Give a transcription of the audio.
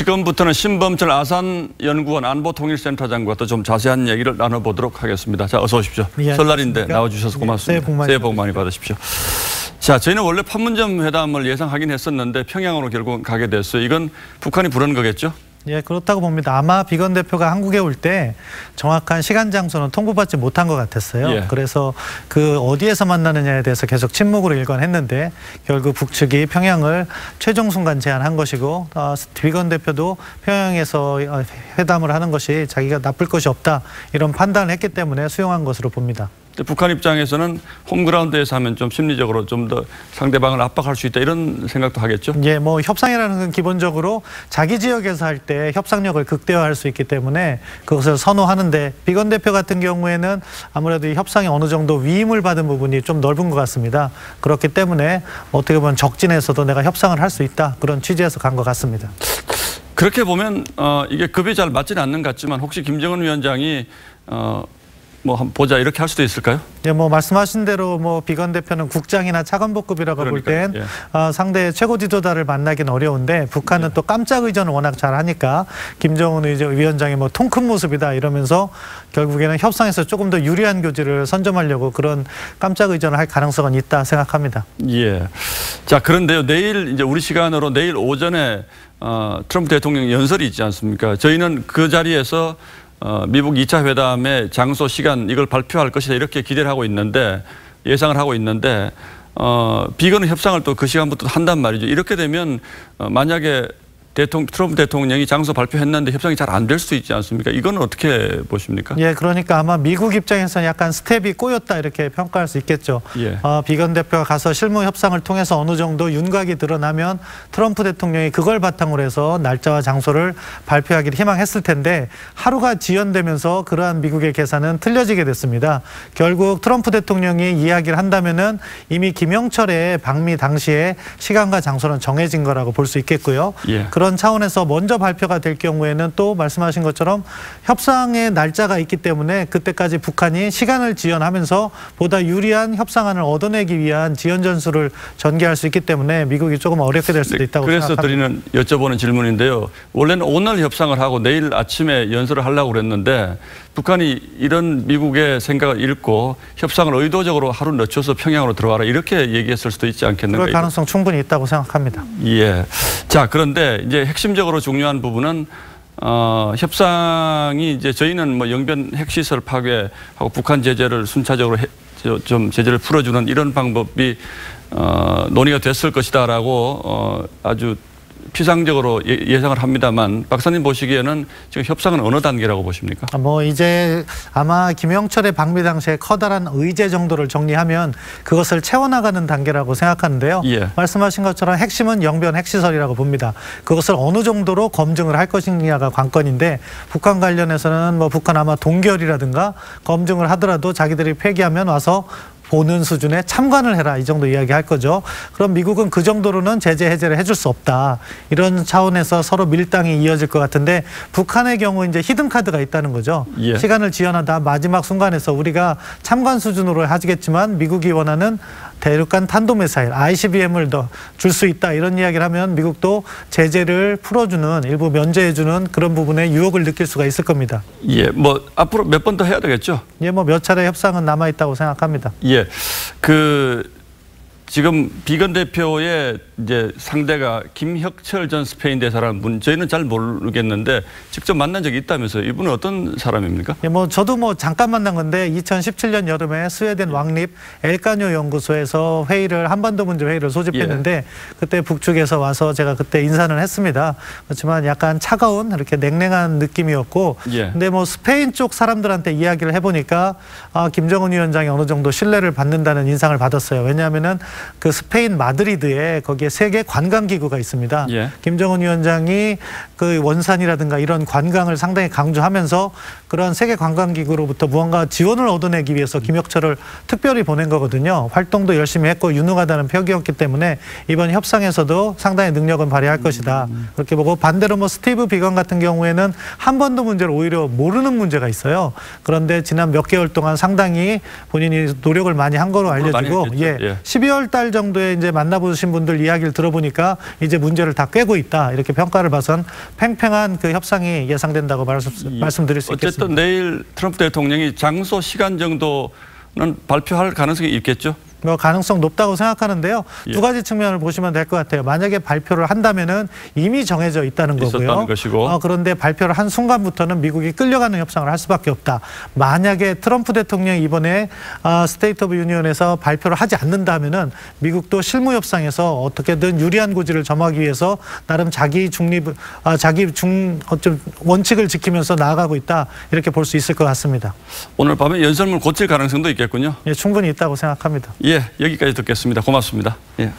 지금부터는 신범철 아산연구원 안보통일센터장과 또 좀 자세한 얘기를 나눠보도록 하겠습니다. 자, 어서 오십시오. 예, 설날인데 나와주셔서 고맙습니다. 새해 복 많이 받으십시오. 자, 저희는 원래 판문점 회담을 예상하긴 했었는데 평양으로 결국 가게 됐어요. 이건 북한이 부른 거겠죠? 예, 그렇다고 봅니다. 아마 비건 대표가 한국에 올 때 정확한 시간 장소는 통보받지 못한 것 같았어요. 예. 그래서 그 어디에서 만나느냐에 대해서 계속 침묵으로 일관했는데 결국 북측이 평양을 최종 순간 제안한 것이고 비건 대표도 평양에서 회담을 하는 것이 자기가 나쁠 것이 없다 이런 판단을 했기 때문에 수용한 것으로 봅니다. 북한 입장에서는 홈그라운드에서 하면 좀 심리적으로 좀 더 상대방을 압박할 수 있다 이런 생각도 하겠죠? 예, 뭐 협상이라는 건 기본적으로 자기 지역에서 할 때 협상력을 극대화할 수 있기 때문에 그것을 선호하는데 비건 대표 같은 경우에는 아무래도 이 협상이 어느 정도 위임을 받은 부분이 좀 넓은 것 같습니다. 그렇기 때문에 어떻게 보면 적진에서도 내가 협상을 할 수 있다 그런 취지에서 간 것 같습니다. 그렇게 보면 이게 급이 잘 맞지는 않는 것 같지만 혹시 김정은 위원장이 뭐 한번 보자 이렇게 할 수도 있을까요? 예, 뭐 말씀하신 대로 뭐 비건 대표는 국장이나 차관복급이라고 볼 땐 상대 최고 지도자를 만나기는 어려운데 북한은 또 깜짝 의전을 워낙 잘하니까 김정은 위원장이 뭐 통 큰 모습이다 이러면서 결국에는 협상에서 조금 더 유리한 교지를 선점하려고 그런 깜짝 의전을 할 가능성은 있다 생각합니다. 예. 자, 그런데요, 내일 이제 우리 시간으로 내일 오전에 트럼프 대통령 연설이 있지 않습니까? 저희는 그 자리에서 미국 2차 회담의 장소, 시간 이걸 발표할 것이다 이렇게 기대를 하고 있는데 예상을 하고 있는데 비건은 협상을 또 그 시간부터 한단 말이죠. 이렇게 되면 만약에 트럼프 대통령이 장소 발표했는데 협상이 잘 안 될 수도 있지 않습니까? 이건 어떻게 보십니까? 예, 그러니까 아마 미국 입장에서는 약간 스텝이 꼬였다 이렇게 평가할 수 있겠죠. 예. 비건 대표가 가서 실무 협상을 통해서 어느 정도 윤곽이 드러나면 트럼프 대통령이 그걸 바탕으로 해서 날짜와 장소를 발표하기를 희망했을 텐데 하루가 지연되면서 그러한 미국의 계산은 틀려지게 됐습니다. 결국 트럼프 대통령이 이야기를 한다면은 이미 김영철의 방미 당시에 시간과 장소는 정해진 거라고 볼 수 있겠고요. 예. 그런 차원에서 먼저 발표가 될 경우에는 또 말씀하신 것처럼 협상의 날짜가 있기 때문에 그때까지 북한이 시간을 지연하면서 보다 유리한 협상안을 얻어내기 위한 지연 전술을 전개할 수 있기 때문에 미국이 조금 어렵게 될 수도 있다고 생각합니다. 그래서 여쭤보는 질문인데요. 원래는 오늘 협상을 하고 내일 아침에 연설을 하려고 그랬는데 북한이 이런 미국의 생각을 읽고 협상을 의도적으로 하루 늦춰서 평양으로 들어와라 이렇게 얘기했을 수도 있지 않겠는가? 그럴 가능성 충분히 있다고 생각합니다. 예. 자, 그런데 이제 핵심적으로 중요한 부분은 협상이 이제 저희는 뭐 영변 핵시설 파괴하고 북한 제재를 순차적으로 좀 제재를 풀어주는 이런 방법이 논의가 됐을 것이다라고 아주 피상적으로 예상을 합니다만 박사님 보시기에는 지금 협상은 어느 단계라고 보십니까? 뭐 이제 아마 김영철의 방미 당시에 커다란 의제 정도를 정리하면 그것을 채워나가는 단계라고 생각하는데요. 예. 말씀하신 것처럼 핵심은 영변 핵시설이라고 봅니다. 그것을 어느 정도로 검증을 할 것이냐가 관건인데 북한 관련해서는 뭐 북한 아마 동결이라든가 검증을 하더라도 자기들이 폐기하면 와서 보는 수준에 참관을 해라 이 정도 이야기할 거죠. 그럼 미국은 그 정도로는 제재 해제를 해줄 수 없다. 이런 차원에서 서로 밀당이 이어질 것 같은데 북한의 경우 이제 히든 카드가 있다는 거죠. 예. 시간을 지연하다 마지막 순간에서 우리가 참관 수준으로 하겠지만 미국이 원하는 대륙간 탄도미사일 ICBM을 더 줄 수 있다 이런 이야기를 하면 미국도 제재를 풀어주는 일부 면제해주는 그런 부분에 유혹을 느낄 수가 있을 겁니다. 예, 뭐 앞으로 몇 번 더 해야 되겠죠? 예, 뭐 몇 차례 협상은 남아 있다고 생각합니다. 예, 지금 비건 대표의 이제 상대가 김혁철 전 스페인 대사라는 분, 저희는 잘 모르겠는데 직접 만난 적이 있다면서요. 이분은 어떤 사람입니까? 예, 뭐 저도 뭐 잠깐 만난 건데 2017년 여름에 스웨덴 왕립 엘카뇨 연구소에서 한반도 문제 회의를 소집했는데 예. 그때 북측에서 와서 제가 그때 인사는 했습니다. 그렇지만 약간 차가운 이렇게 냉랭한 느낌이었고, 예. 근데 뭐 스페인 쪽 사람들한테 이야기를 해보니까 김정은 위원장이 어느 정도 신뢰를 받는다는 인상을 받았어요. 왜냐하면은 그 스페인 마드리드에 거기에 세계 관광기구가 있습니다. 예. 김정은 위원장이 그 원산이라든가 이런 관광을 상당히 강조하면서 그런 세계 관광기구로부터 무언가 지원을 얻어내기 위해서 김혁철을 특별히 보낸 거거든요. 활동도 열심히 했고 유능하다는 표기였기 때문에 이번 협상에서도 상당히 능력은 발휘할 것이다. 그렇게 보고 반대로 뭐 스티브 비건 같은 경우에는 한반도 문제를 오히려 모르는 문제가 있어요. 그런데 지난 몇 개월 동안 상당히 본인이 노력을 많이 한 거로 알려지고 12월 3월 달 정도에 이제 만나보신 분들 이야기를 들어보니까 이제 문제를 다 꿰고 있다 이렇게 평가를 봐선 팽팽한 그 협상이 예상된다고 말씀드릴 수 있겠습니다. 어쨌든 내일 트럼프 대통령이 장소 시간 정도는 발표할 가능성이 있겠죠. 뭐 가능성 높다고 생각하는데요. 예. 두 가지 측면을 보시면 될 것 같아요. 만약에 발표를 한다면은 이미 정해져 있다는 거고요. 있었다는 것이고. 그런데 발표를 한 순간부터는 미국이 끌려가는 협상을 할 수밖에 없다. 만약에 트럼프 대통령이 이번에 스테이트 오브 유니언에서 발표를 하지 않는다면은 미국도 실무 협상에서 어떻게든 유리한 고지를 점하기 위해서 나름 자기 중립, 어좀 원칙을 지키면서 나아가고 있다 이렇게 볼 수 있을 것 같습니다. 오늘 밤에 연설문 고칠 가능성도 있겠군요. 예, 충분히 있다고 생각합니다. 예, 여기까지 듣겠습니다. 고맙습니다. 예.